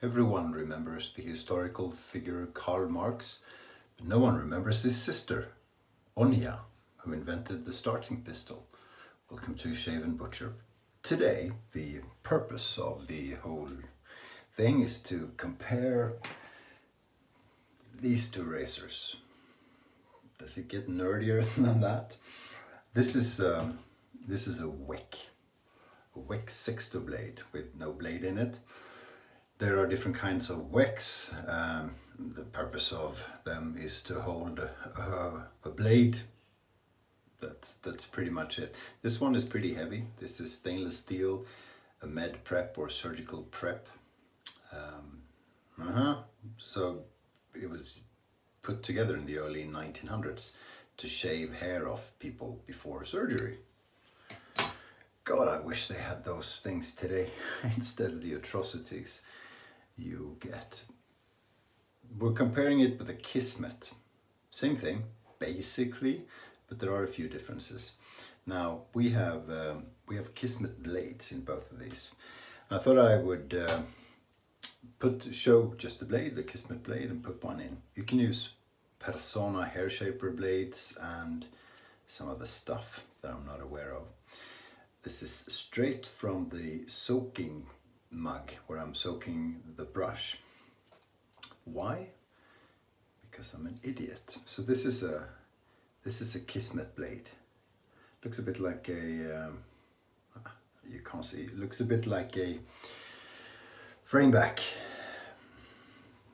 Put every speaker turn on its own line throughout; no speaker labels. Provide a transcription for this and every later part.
Everyone remembers the historical figure Karl Marx, but no one remembers his sister, Onya, who invented the starting pistol. Welcome to Shave&Butcher. Today, the purpose of the whole thing is to compare these two razors. Does it get nerdier than that? This is a Weck sexto blade with no blade in it. There are different kinds of Wecks. The purpose of them is to hold a blade. That's pretty much it. This one is pretty heavy. This is stainless steel, a med prep or surgical prep. So it was put together in the early 1900s to shave hair off people before surgery. God, I wish they had those things today instead of the atrocities you get. We're comparing it with a Kismet. Same thing, basically, but there are a few differences. Now we have Kismet Blades in both of these. And I thought I would show just the blade, the Kismet blade, and put one in. You can use Persona hair shaper blades and some other stuff that I'm not aware of. This is straight from the soaking mug where I'm soaking the brush. Why? Because I'm an idiot. So this is a Kismet blade. Looks a bit like a you can't see. It looks a bit like a frame back.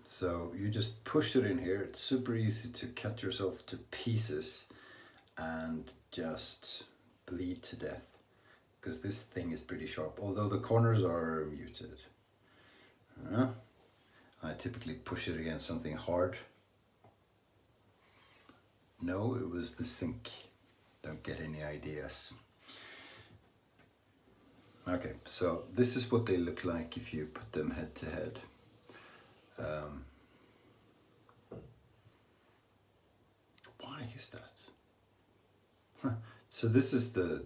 So you just push it in here. It's super easy to cut yourself to pieces and just bleed to death, because this thing is pretty sharp, although the corners are muted. I typically push it against something hard. No, it was the sink. Don't get any ideas. Okay, so this is what they look like if you put them head to head. Why is that? So this is the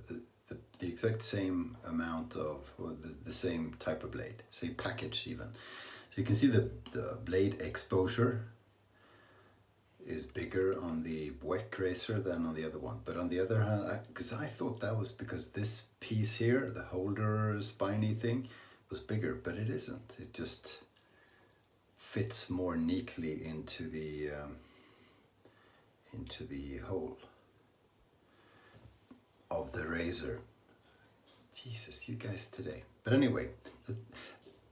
exact same amount of, or the same type of blade, same package even. So you can see the blade exposure is bigger on the Weck razor than on the other one. But on the other hand, because I thought that was because this piece here, the holder spiny thing, was bigger, but it isn't. It just fits more neatly into the hole of the razor. Jesus, you guys today. But anyway, the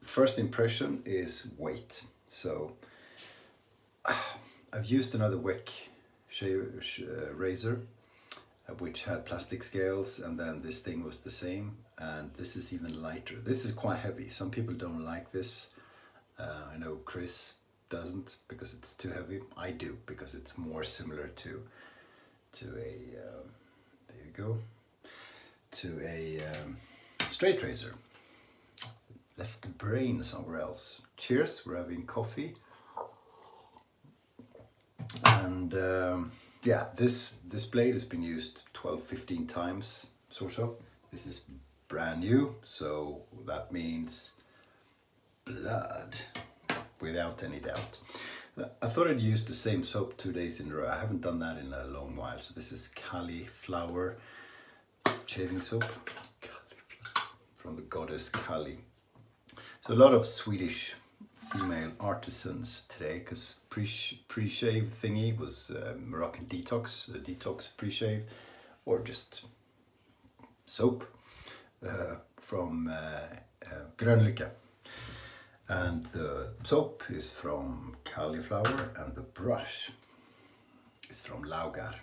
first impression is weight. So I've used another Weck razor which had plastic scales, and then this thing was the same, and this is even lighter. This is quite heavy. Some people don't like this. I know Chris doesn't because it's too heavy. I do because it's more similar to a there you go, to a straight razor. Left the brain somewhere else. Cheers, we're having coffee. And yeah, this blade has been used 12-15 times, sort of. This is brand new, so that means blood, without any doubt. I thought I'd use the same soap 2 days in a row. I haven't done that in a long while. So this is Kaliflower shaving soap from the goddess Kali. So a lot of Swedish female artisans today, because pre-shave thingy was Moroccan detox, a detox pre-shave, or just soap from Grönlycke. And the soap is from Cauliflower, and the brush is from Laugar.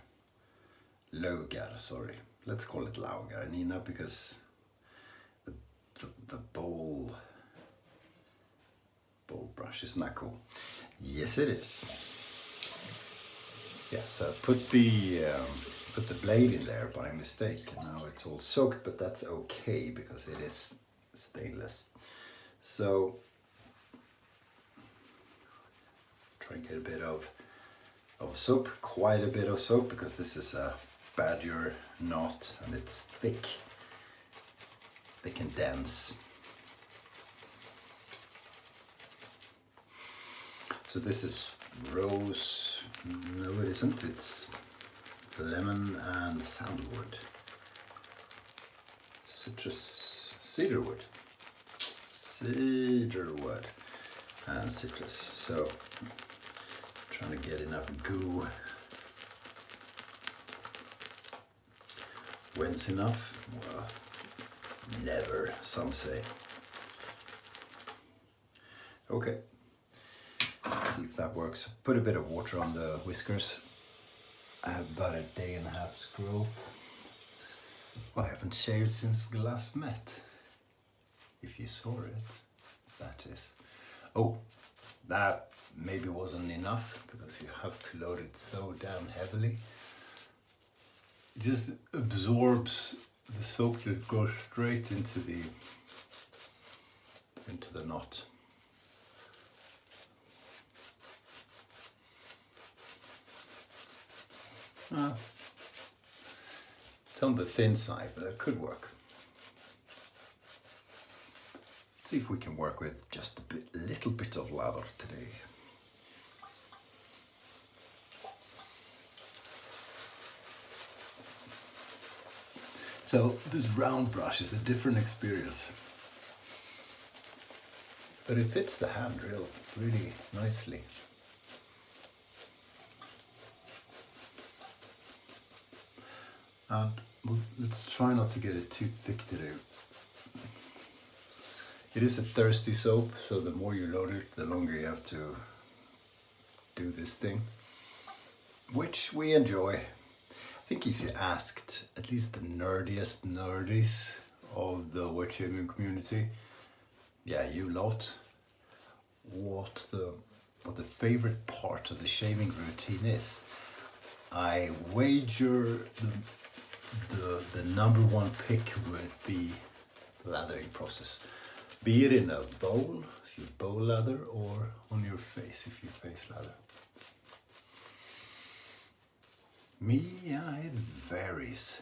Sorry. Let's call it Laugar, Nina, because the bowl brush is not cool. Yes, it is. Yes, I put the blade in there by mistake. Now it's all soaked, but that's okay because it is stainless. So try and get a bit of soap, quite a bit of soap, because this is a badger knot and it's thick and dense. So this is rose, no it isn't, it's lemon and sandalwood. Citrus, cedarwood and citrus. So trying to get enough goo. When's enough? Well, never, some say. Okay, let's see if that works. Put a bit of water on the whiskers. I have about a day and a half's growth. Well, I haven't shaved since we last met. If you saw it, that is. Oh, that maybe wasn't enough because you have to load it so damn heavily. It just absorbs the soap that goes straight into the knot. It's on the thin side, but it could work. Let's see if we can work with just a little bit of lather today. So this round brush is a different experience, but it fits the hand really nicely. And let's try not to get it too thick today. It is a thirsty soap, so the more you load it, the longer you have to do this thing, which we enjoy. I think if you asked at least the nerdiest nerdies of the wet shaving community, yeah, you lot, what the favorite part of the shaving routine is, I wager the number one pick would be the lathering process. Be it in a bowl, if you bowl lather, or on your face, if you face lather. Me, yeah, it varies.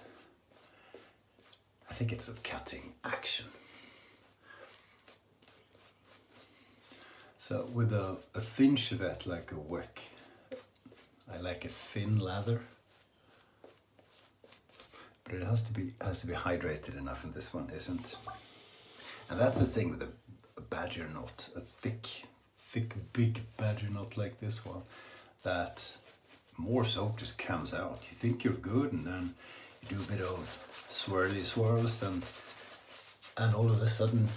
I think it's a cutting action. So with a thin shavette like a Weck, I like a thin lather. But it has to be hydrated enough, and this one isn't. And that's the thing with a badger knot, a thick, big badger knot like this one, that more soap just comes out. You think you're good, and then you do a bit of swirly swirls, and all of a sudden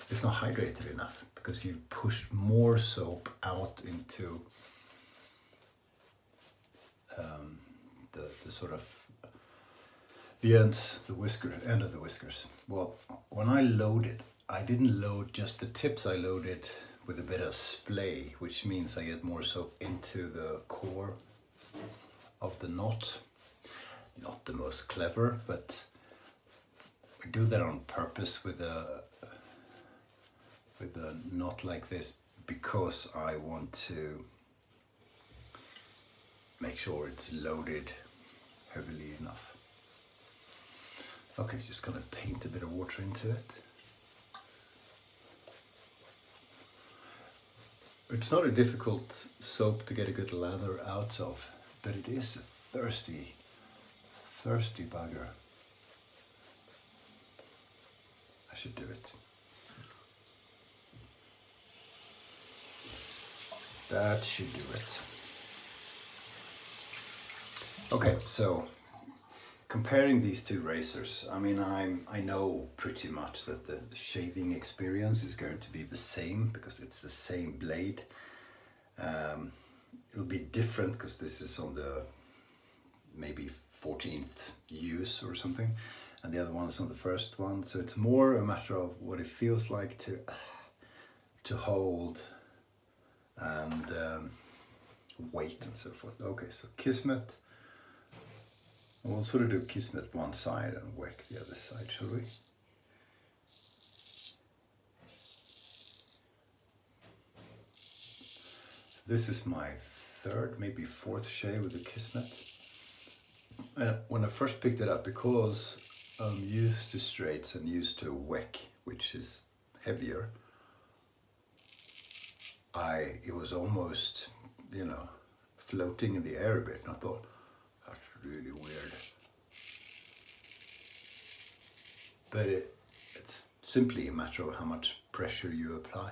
it's not hydrated enough because you've pushed more soap out into the sort of the end of the whiskers. Well, when I loaded, I didn't load just the tips, I loaded with a bit of splay, which means I get more soap into the core of the knot. Not the most clever, but I do that on purpose with a knot like this because I want to make sure it's loaded heavily enough. Okay, just gonna paint a bit of water into it. It's not a difficult soap to get a good lather out of, but it is a thirsty bugger. I should do it. That should do it. Okay, so comparing these two razors, I mean, I know pretty much that the shaving experience is going to be the same because it's the same blade. It'll be different because this is on the maybe 14th use or something, and the other one is on the first one. So it's more a matter of what it feels like to hold and weight and so forth. Okay, so Kismet. We'll sort of do Kismet one side and Weck the other side, shall we? This is my third, maybe fourth shave with the Kismet. When I first picked it up, because I'm used to straights and used to Weck, which is heavier, it was almost, floating in the air a bit, and I thought, that's really weird. But it's simply a matter of how much pressure you apply.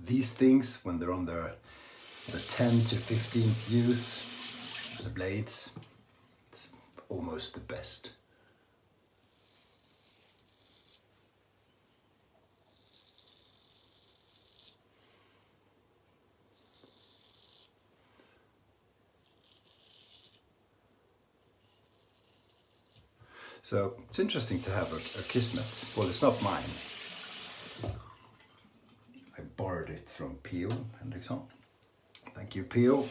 These things, when they're on the 10 to 15th use, the blades, it's almost the best. So it's interesting to have a Kismet. Well, it's not mine. I borrowed it from P.O. Henriksson. Thank you, P.O.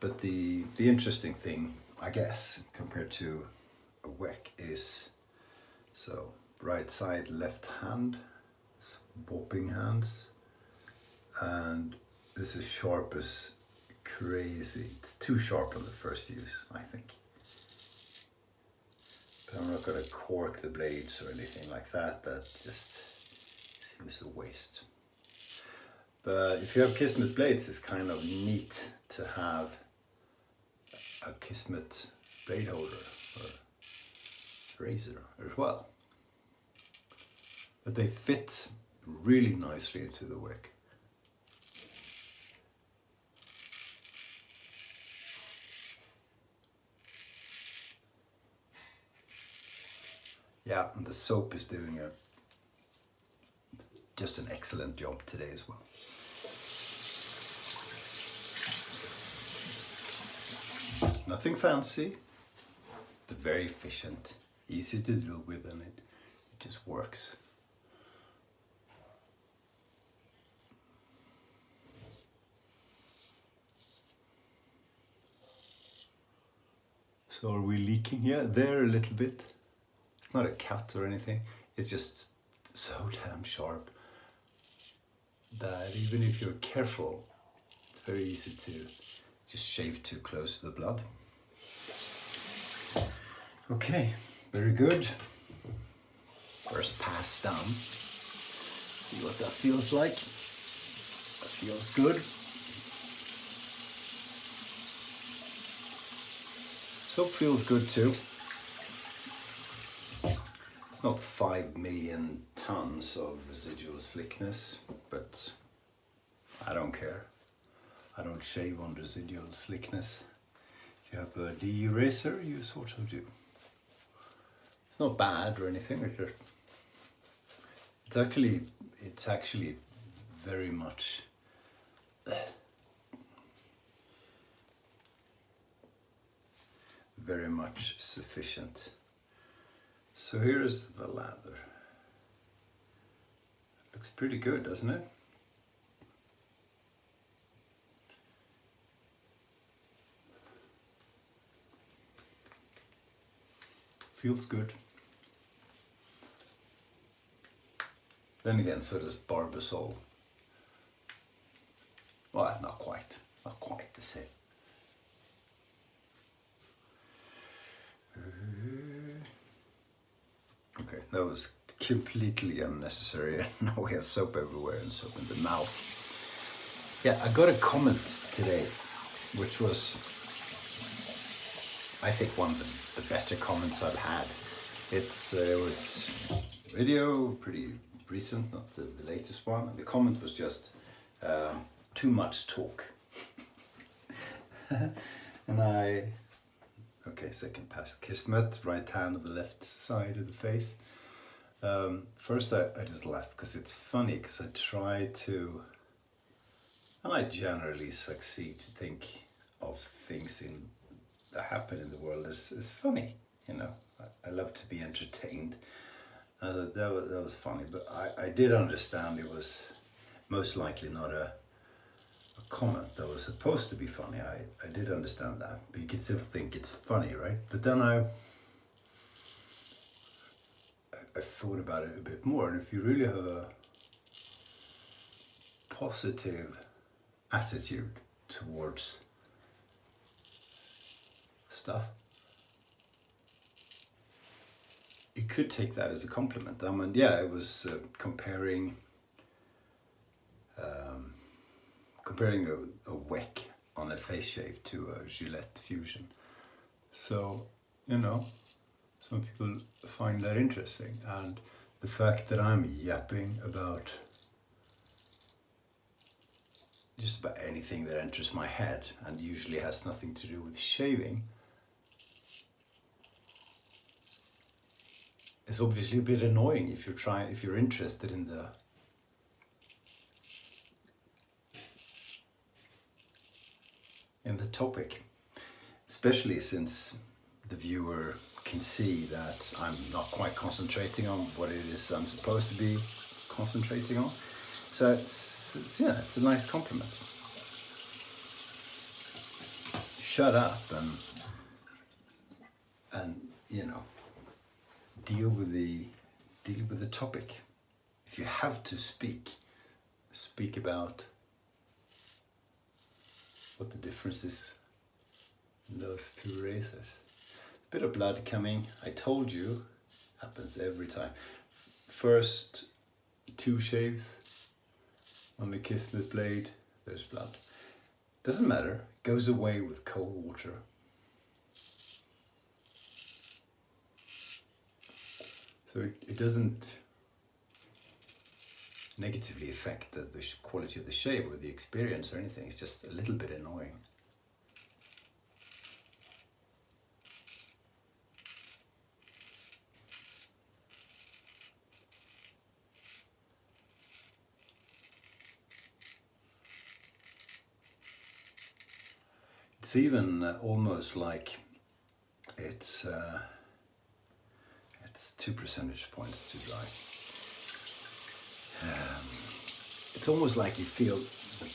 But the interesting thing, I guess, compared to a Weck is, so right side, left hand, swapping hands, and this is sharp as crazy. It's too sharp on the first use, I think. I'm not going to cork the blades or anything like that. That just seems a waste. But if you have Kismet blades, it's kind of neat to have a Kismet blade holder or razor as well. But they fit really nicely into the Weck. Yeah, and the soap is doing just an excellent job today as well. Nothing fancy, but very efficient, easy to deal with, and it just works. So are we leaking here? There a little bit. It's not a cut or anything. It's just so damn sharp that even if you're careful, it's very easy to just shave too close to the blood. Okay, very good. First pass down. See what that feels like. That feels good. Soap feels good too. It's not 5 million tons of residual slickness, but I don't care. I don't shave on residual slickness. If you have a de-eraser, you sort of do. It's not bad or anything. It's actually very much sufficient. So here's the lather. Looks pretty good, doesn't it? Feels good. Then again, so does Barbasol. Well, not quite the same. Okay, that was completely unnecessary. Now we have soap everywhere and soap in the mouth. Yeah, I got a comment today, which was, I think, one of the better comments I've had. It was a video, pretty recent, not the latest one. And the comment was just, too much talk. And second pass Kismet, right hand on the left side of the face. First I just laughed because it's funny, because I try to, and I generally succeed to think of things that happen in the world as funny, you know. I love to be entertained. That was funny, but I did understand it was most likely not a comment that was supposed to be funny. I did understand that, but you can still think it's funny, right? But then I thought about it a bit more, and if you really have a positive attitude towards stuff, you could take that as a compliment. I mean, yeah, it was comparing a Weck on a face shave to a Gillette Fusion. So, you know, some people find that interesting, and the fact that I'm yapping about just about anything that enters my head and usually has nothing to do with shaving is obviously a bit annoying if you're interested in the topic, especially since the viewer can see that I'm not quite concentrating on what it is I'm supposed to be concentrating on. So it's a nice compliment. Shut up and you know, deal with the topic. If you have to speak about what the difference is in those two razors. A bit of blood coming. I told you, happens every time. First 2 shaves on the Kismet blade, there's blood. Doesn't matter, goes away with cold water. So it doesn't negatively affect the quality of the shave or the experience or anything. It's just a little bit annoying. It's even almost like it's 2 percentage points too dry. It's almost like you feel the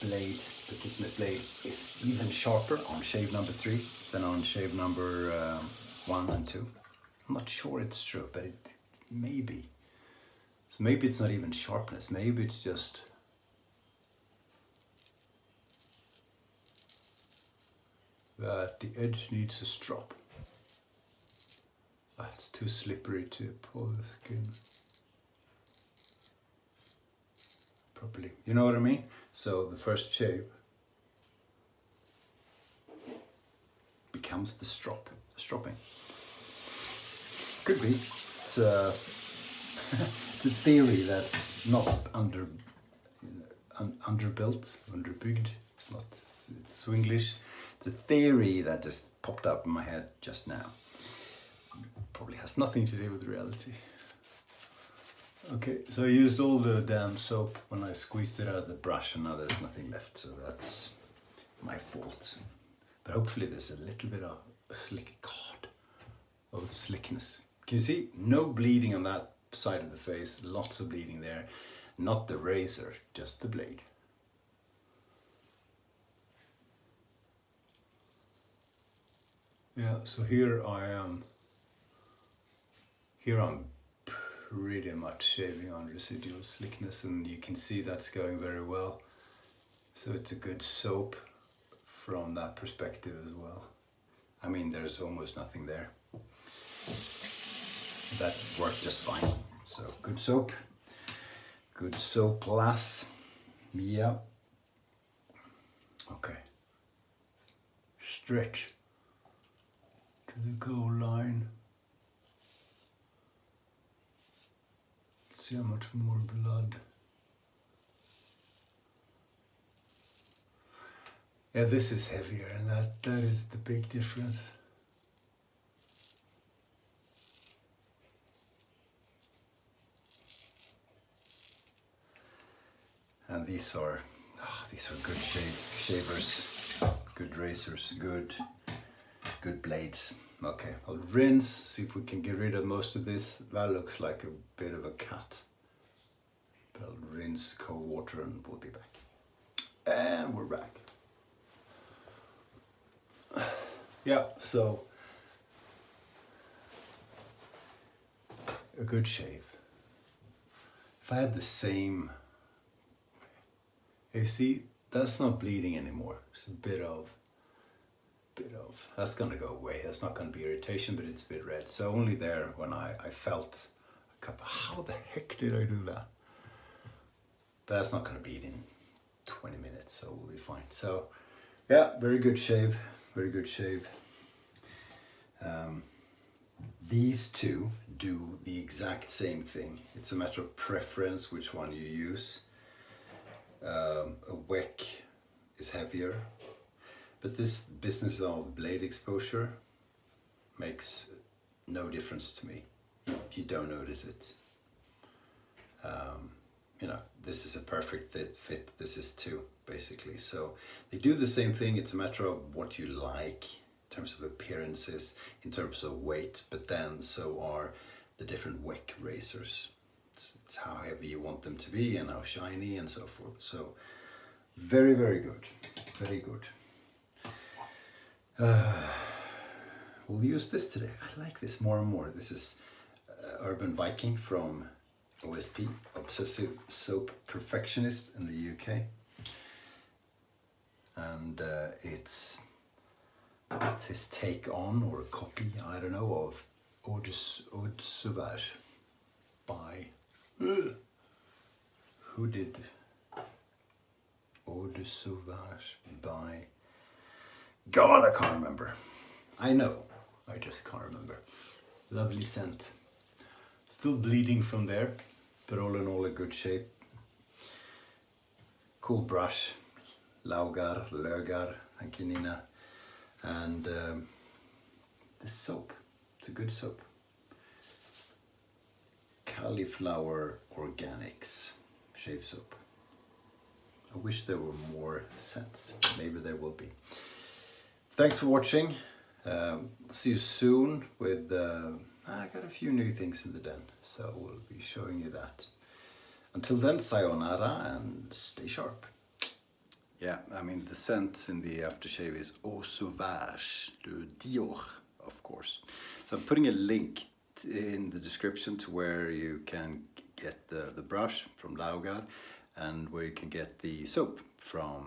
Kismet blade is even sharper on shave number 3 than on shave number 1 and 2. I'm not sure it's true, but it may be. So maybe it's not even sharpness, maybe it's just that the edge needs a strop. It's too slippery to pull the skin properly. You know what I mean? So the first shave becomes the stropping. Could be. It's a, it's a theory that's not underbuilt, underbygged. It's not. It's Swinglish. It's a theory that just popped up in my head just now. Probably has nothing to do with reality. Okay, so I used all the damn soap when I squeezed it out of the brush, and now there's nothing left, so that's my fault. But hopefully there's a little bit of slickness. Can you see? No bleeding on that side of the face, lots of bleeding there. Not the razor, just the blade. Yeah, so here I am. Here I'm pretty much shaving on residual slickness, and you can see that's going very well. So it's a good soap from that perspective as well. I mean, there's almost nothing there. That worked just fine. So good soap plus. Yeah. Okay. Stretch to the goal line. See how much more blood. Yeah, this is heavier, and that is the big difference. And these are good shavers, good razors, good blades. Okay, I'll rinse, see if we can get rid of most of this. That looks like a bit of a cut. But I'll rinse cold water and we'll be back. And we're back. Yeah, so a good shave. If I had the same, you see, that's not bleeding anymore. It's a bit of bit of, that's gonna go away. That's not gonna be irritation, but it's a bit red. So only there when I felt a cup. How the heck did I do that? But that's not gonna be in 20 minutes, so we'll be fine. So yeah, very good shave, very good shave. These two do the exact same thing. It's a matter of preference which one you use. A Weck is heavier, but this business of blade exposure makes no difference to me. You don't notice it. You know, this is a perfect fit. This is two, basically. So they do the same thing. It's a matter of what you like in terms of appearances, in terms of weight, but then so are the different Weck razors. It's how heavy you want them to be and how shiny and so forth. So very, very good. Very good. We'll use this today. I like this more and more. This is Urban Viking from OSP, Obsessive Soap Perfectionist in the UK. And it's his take on, or a copy, I don't know, of Eau de Sauvage by... Who did Eau de Sauvage by... God, I can't remember. I know, I just can't remember. Lovely scent. Still bleeding from there, but all in all a good shape. Cool brush. Laugar, thank you Nina. And the soap, it's a good soap. Kaliflower Organics shave soap. I wish there were more scents. Maybe there will be. Thanks for watching. See you soon with, I got a few new things in the den, so we'll be showing you that. Until then, sayonara and stay sharp. Yeah, I mean the scent in the aftershave is Eau Sauvage de Dior, of course. So I'm putting a link in the description to where you can get the brush from Laugar and where you can get the soap from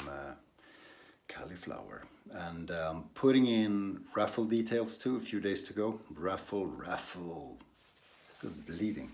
Kaliflower. And putting in Raffle details too, a few days to go. Raffle, still bleeding.